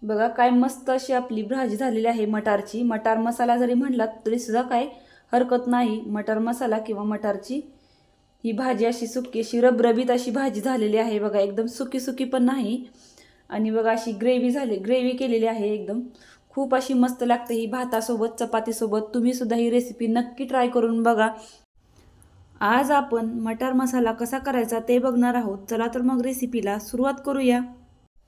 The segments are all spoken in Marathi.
बघा काय मस्त अशी आपली भाजी झालेली आहे मटारची। मटार मसाला जरी म्हणलात तरी सुद्धा काय हरकत नाही। मटार मसाला किंवा मटारची ही भाजी अशी सुकी अशी रबरबीत अशी भाजी झालेली आहे। बघा एकदम सुकी सुकी पण नाही आणि बघा अशी ग्रेव्ही केलेली आहे एकदम। खूप अशी मस्त लागते ही भातासोबत चपातीसोबत। तुम्ही सुद्धा ही रेसिपी नक्की ट्राय करून बघा। आज आपण मटार मसाला कसा करायचा ते बघणार आहोत। चला तर मग रेसिपीला सुरुवात करूया।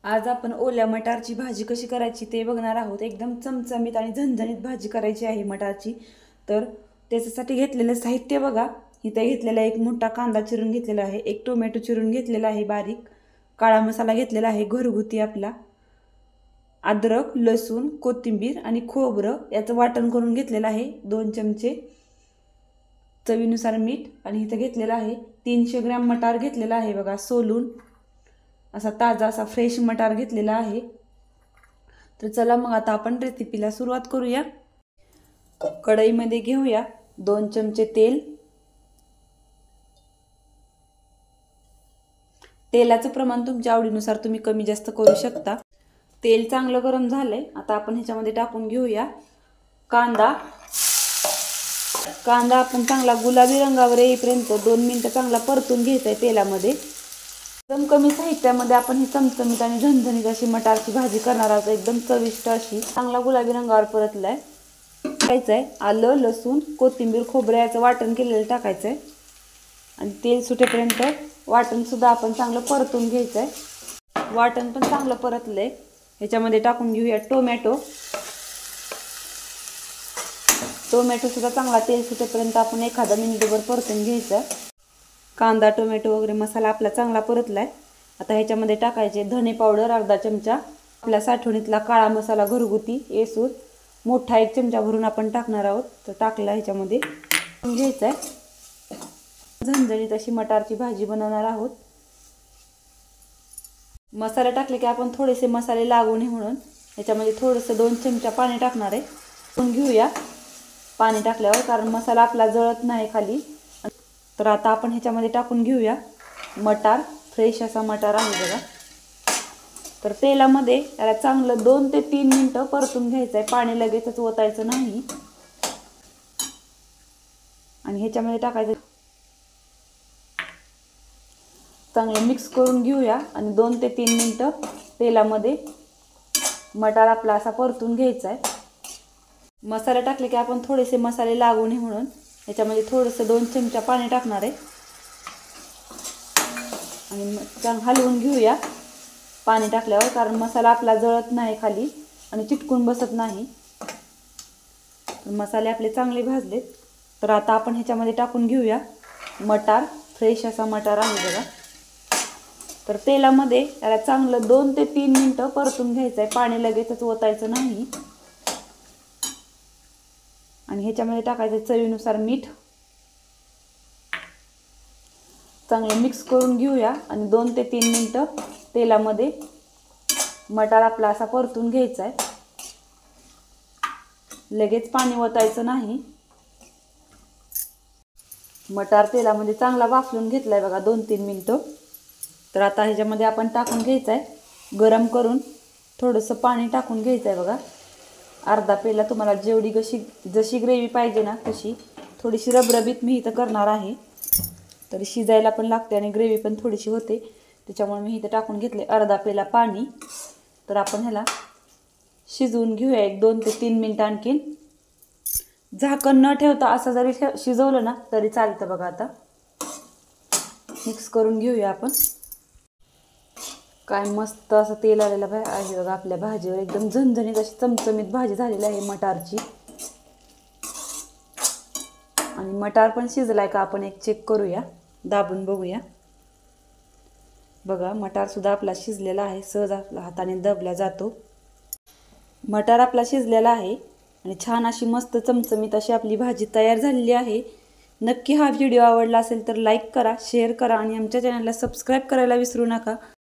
आज आपण ओल्या मटारची भाजी कशी करायची ते बघणार आहोत। एकदम चमचमीत आणि झणझणीत भाजी करायची आहे मटारची। तर त्याच्यासाठी घेतलेले साहित्य बघा। इथे घेतलेला एक मोठा कांदा चिरून घेतलेला आहे, एक टोमॅटो चिरून घेतलेला आहे बारीक, काळा मसाला घेतलेला आहे घरगुती आपला, अद्रक, लसूण, कोथिंबीर आणि खोबरं याचं वाटण करून घेतलेलं आहे 2 चमचे, चवीनुसार मीठ आणि इथे घेतलेला आहे 300 ग्रॅम मटार घेतलेला आहे बघा सोलून, असा ताजा असा फ्रेश मटार घेतलेला आहे। तर चला मग आता आपण रेसिपीला सुरुवात करूया। कढईमध्ये घेऊया 2 चमचे तेल। तेलाचं प्रमाण तुमच्या आवडीनुसार तुम्ही कमी जास्त करू शकता। तेल चांगलं गरम झालंय, आता आपण ह्याच्यामध्ये टाकून घेऊया कांदा। कांदा आपण चांगला गुलाबी रंगावर येईपर्यंत 2 मिनिटं चांगला परतून घ्यायचा आहे तेलामध्ये। एकदम कमी साहित्यामध्ये आपण ही चमचमीत आणि झणझणीत अशी मटारची भाजी करणार आहोत। एकदम चविष्ट अशी। चांगला गुलाबी रंगावर परतलाय। टाकायचंय आलं, लसूण, कोथिंबीर, खोबरं याचं वाटण केलेलं टाकायचंय आणि तेल सुटेपर्यंत वाटण सुद्धा आपण चांगलं परतून घ्यायचंय। वाटण पण चांगलं परतलंय, ह्याच्यामध्ये टाकून घेऊया टोमॅटो। टोमॅटो सुद्धा चांगला तेल सुटेपर्यंत आपण एखादा मिनिटभर परतून घ्यायचं। कांदा, टोमॅटो वगैरे मसाला आपला चांगला परतलाय। आता ह्याच्यामध्ये टाकायचे धने पावडर अर्धा चमचा, आपल्या साठवणीतला काळा मसाला घरगुती येसूर मोठा 1 चमचा भरून आपण टाकणार आहोत। तर टाकला ह्याच्यामध्ये घ्यायचंय। झणझणीत अशी मटारची भाजी बनवणार आहोत। मसाले टाकले की आपण थोडेसे मसाले लागू नये म्हणून ह्याच्यामध्ये थोडंसं 2 चमचा पाणी टाकणार आहे। पण घेऊया पाणी टाकल्यावर, कारण मसाला आपला जळत नाही खाली। तर आता आपण ह्याच्यामध्ये टाकून घेऊया मटार। फ्रेश असा मटार आहे बघा। तर तेलामध्ये याला चांगलं 2 ते 3 मिनिटं परतून घ्यायचं आहे, पाणी लगेचच ओतायचं नाही। आणि ह्याच्यामध्ये टाकायचं, चांगलं मिक्स करून घेऊया आणि 2 ते 3 मिनिटं तेलामध्ये मटार आपला असा परतून घ्यायचा आहे। मसाले टाकले की आपण थोडेसे मसाले लागू नये म्हणून ह्याच्यामध्ये थोडंसं 2 चमचा पाणी टाकणार आहे आणि चांगलं हलवून घेऊया पाणी टाकल्यावर, कारण मसाला आपला जळत नाही खाली आणि चिटकून बसत नाही। मसाले आपले चांगले भाजलेत। तर आता आपण ह्याच्यामध्ये टाकून घेऊया मटार। फ्रेश असा मटार आहे बघा। तर तेलामध्ये याला चांगलं 2 ते 3 मिनिटं परतून घ्यायचं आहे, पाणी लगेचच ओतायचं नाही। आणि ह्याच्यामध्ये टाकायचं चवीनुसार मीठ। चांगलं मिक्स करून घेऊया आणि 2 ते 3 मिनिटं तेलामध्ये मटार आपला असा परतून घ्यायचा आहे। लगेच पाणी ओतायचं नाही। मटार तेलामध्ये चांगला वाफलून घेतलाय बघा 2-3 मिनिटं। तर आता ह्याच्यामध्ये आपण टाकून घ्यायचं आहे गरम करून थोडंसं पाणी टाकून घ्यायचं आहे बघा। अर्धा पेला, तुम्हाला जेवढी जशी ग्रेव्ही पाहिजे ना तशी। थोडीशी रबरबीत मी इथं करणार आहे, तरी शिजायला पण लागते आणि ग्रेव्ही पण थोडीशी होते, त्याच्यामुळे मी इथं टाकून घेतले अर्धा पेला पाणी। तर आपण ह्याला शिजवून घेऊया 1-2 ते 3 मिनिटं आणखीन। झाकण न ठेवता असं जरी शिजवलं ना तरी चालतं बघा। आता मिक्स करून घेऊया आपण। काय मस्त असं तेल आलेलं आहे बघा आपल्या भाजीवर। एकदम झणझणीत अशी चमचमीत भाजी झालेली आहे मटारची। आणि मटार पण शिजलाय का आपण एक चेक करूया, दाबून बघूया। बघा मटार सुद्धा आपला शिजलेला आहे, सहज आपल्या हाताने दाबला जातो। मटार आपला शिजलेला आहे आणि छान अशी मस्त चमचमीत अशी आपली भाजी तयार झालेली आहे। नक्की हा व्हिडिओ आवडला असेल तर लाईक करा, शेअर करा आणि आमच्या चॅनलला सबस्क्राईब करायला विसरू नका।